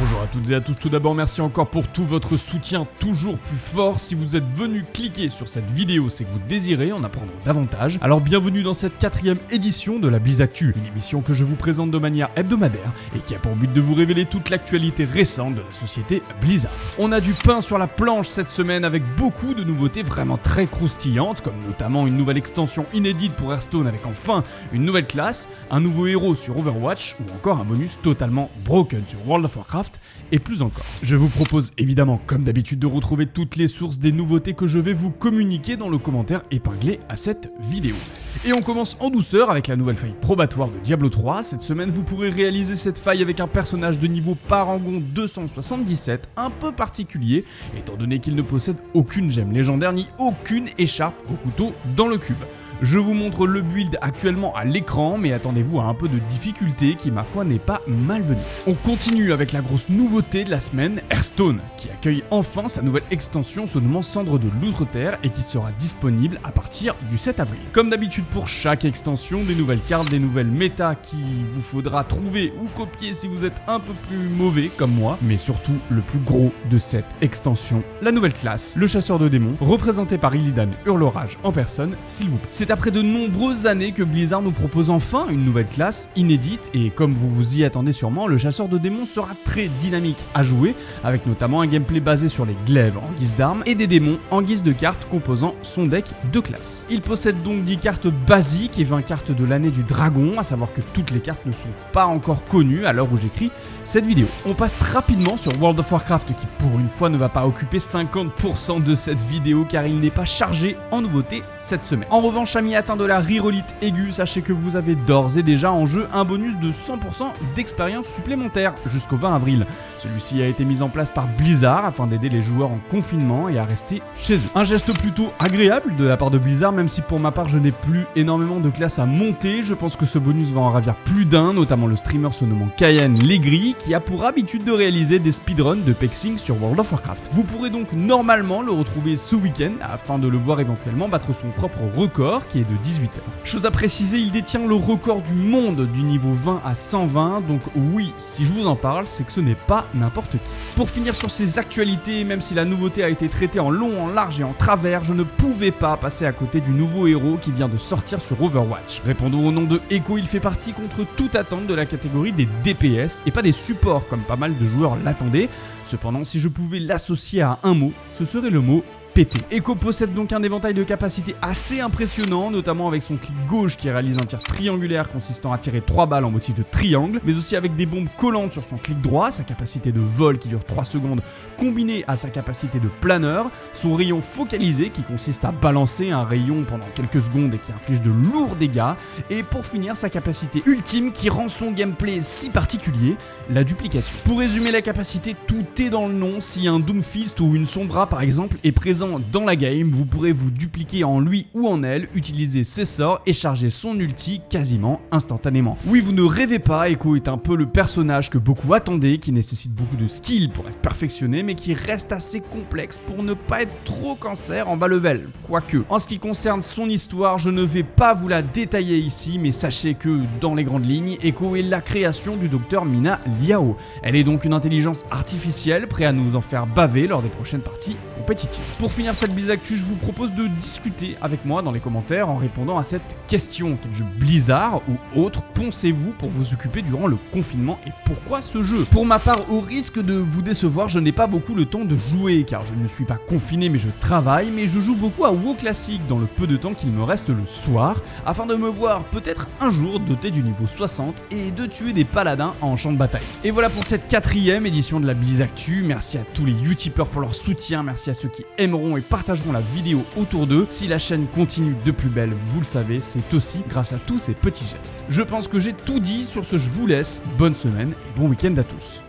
Bonjour à toutes et à tous, tout d'abord merci encore pour tout votre soutien toujours plus fort. Si vous êtes venu cliquer sur cette vidéo, c'est que vous désirez en apprendre davantage. Alors bienvenue dans cette 4e édition de la BlizActu, une émission que je vous présente de manière hebdomadaire et qui a pour but de vous révéler toute l'actualité récente de la société Blizzard. On a du pain sur la planche cette semaine avec beaucoup de nouveautés vraiment très croustillantes, comme notamment une nouvelle extension inédite pour Hearthstone avec enfin une nouvelle classe, un nouveau héros sur Overwatch ou encore un bonus totalement broken sur World of Warcraft et plus encore. Je vous propose évidemment comme d'habitude de retrouver toutes les sources des nouveautés que je vais vous communiquer dans le commentaire épinglé à cette vidéo. Et on commence en douceur avec la nouvelle faille probatoire de Diablo 3. Cette semaine vous pourrez réaliser cette faille avec un personnage de niveau Paragon 277 un peu particulier étant donné qu'il ne possède aucune gemme légendaire ni aucune écharpe au couteau dans le cube. Je vous montre le build actuellement à l'écran mais attendez-vous à un peu de difficulté qui ma foi n'est pas malvenue. On continue avec la grosse nouveauté de la semaine, Hearthstone, qui accueille enfin sa nouvelle extension se nommant Cendre de l'Outre-Terre et qui sera disponible à partir du 7 avril. Comme d'habitude pour chaque extension, des nouvelles cartes, des nouvelles méta qui vous faudra trouver ou copier si vous êtes un peu plus mauvais comme moi, mais surtout le plus gros de cette extension, la nouvelle classe, le chasseur de démons, représenté par Illidan Hurlerage en personne, s'il vous plaît. C'est après de nombreuses années que Blizzard nous propose enfin une nouvelle classe inédite et comme vous vous y attendez sûrement, le chasseur de démons sera très dynamique à jouer, avec notamment un gameplay basé sur les glaives en guise d'armes et des démons en guise de cartes composant son deck de classe. Il possède donc 10 cartes basiques et 20 cartes de l'année du dragon, à savoir que toutes les cartes ne sont pas encore connues à l'heure où j'écris cette vidéo. On passe rapidement sur World of Warcraft qui pour une fois ne va pas occuper 50% de cette vidéo car il n'est pas chargé en nouveautés cette semaine. En revanche, amis atteints de la rerolite aiguë, sachez que vous avez d'ores et déjà en jeu un bonus de 100% d'expérience supplémentaire jusqu'au 20 avril. Celui-ci a été mis en place par Blizzard afin d'aider les joueurs en confinement et à rester chez eux. Un geste plutôt agréable de la part de Blizzard, même si pour ma part je n'ai plus énormément de classes à monter. Je pense que ce bonus va en ravir plus d'un, notamment le streamer se nommant Cayenne Legris qui a pour habitude de réaliser des speedruns de Pexing sur World of Warcraft. Vous pourrez donc normalement le retrouver ce week-end afin de le voir éventuellement battre son propre record qui est de 18 heures. Chose à préciser, il détient le record du monde du niveau 20 à 120, donc oui, si je vous en parle, c'est que ce n'est pas n'importe qui. Pour finir sur ces actualités, même si la nouveauté a été traitée en long, en large et en travers, je ne pouvais pas passer à côté du nouveau héros qui vient de sortir sur Overwatch. Répondons au nom de Echo, il fait partie contre toute attente de la catégorie des DPS et pas des supports comme pas mal de joueurs l'attendaient. Cependant, si je pouvais l'associer à un mot, ce serait le mot pété. Echo possède donc un éventail de capacités assez impressionnant, notamment avec son clic gauche qui réalise un tir triangulaire consistant à tirer 3 balles en motif de triangle, mais aussi avec des bombes collantes sur son clic droit, sa capacité de vol qui dure 3 secondes combinée à sa capacité de planeur, son rayon focalisé qui consiste à balancer un rayon pendant quelques secondes et qui inflige de lourds dégâts, et pour finir sa capacité ultime qui rend son gameplay si particulier, la duplication. Pour résumer la capacité, tout est dans le nom. Si un Doomfist ou une Sombra par exemple est présent dans la game, vous pourrez vous dupliquer en lui ou en elle, utiliser ses sorts et charger son ulti quasiment instantanément. Oui, vous ne rêvez pas, Echo est un peu le personnage que beaucoup attendaient, qui nécessite beaucoup de skill pour être perfectionné, mais qui reste assez complexe pour ne pas être trop cancer en bas level, quoique. En ce qui concerne son histoire, je ne vais pas vous la détailler ici, mais sachez que, dans les grandes lignes, Echo est la création du docteur Mina Liao. Elle est donc une intelligence artificielle, prête à nous en faire baver lors des prochaines parties compétitives. Pour finir cette BlizActu, je vous propose de discuter avec moi dans les commentaires en répondant à cette question. Quel jeu Blizzard ou autre pensez-vous pour vous occuper durant le confinement et pourquoi ce jeu? Pour ma part, au risque de vous décevoir, je n'ai pas beaucoup le temps de jouer car je ne suis pas confiné mais je travaille, mais je joue beaucoup à WoW classique dans le peu de temps qu'il me reste le soir afin de me voir peut-être un jour doté du niveau 60 et de tuer des paladins en champ de bataille. Et voilà pour cette 4e édition de la BlizActu. Merci à tous les youtubeurs pour leur soutien, merci à ceux qui aimeront et partageront la vidéo autour d'eux. Si la chaîne continue de plus belle, vous le savez, c'est aussi grâce à tous ces petits gestes. Je pense que j'ai tout dit sur ce, je vous laisse. Bonne semaine et bon week-end à tous.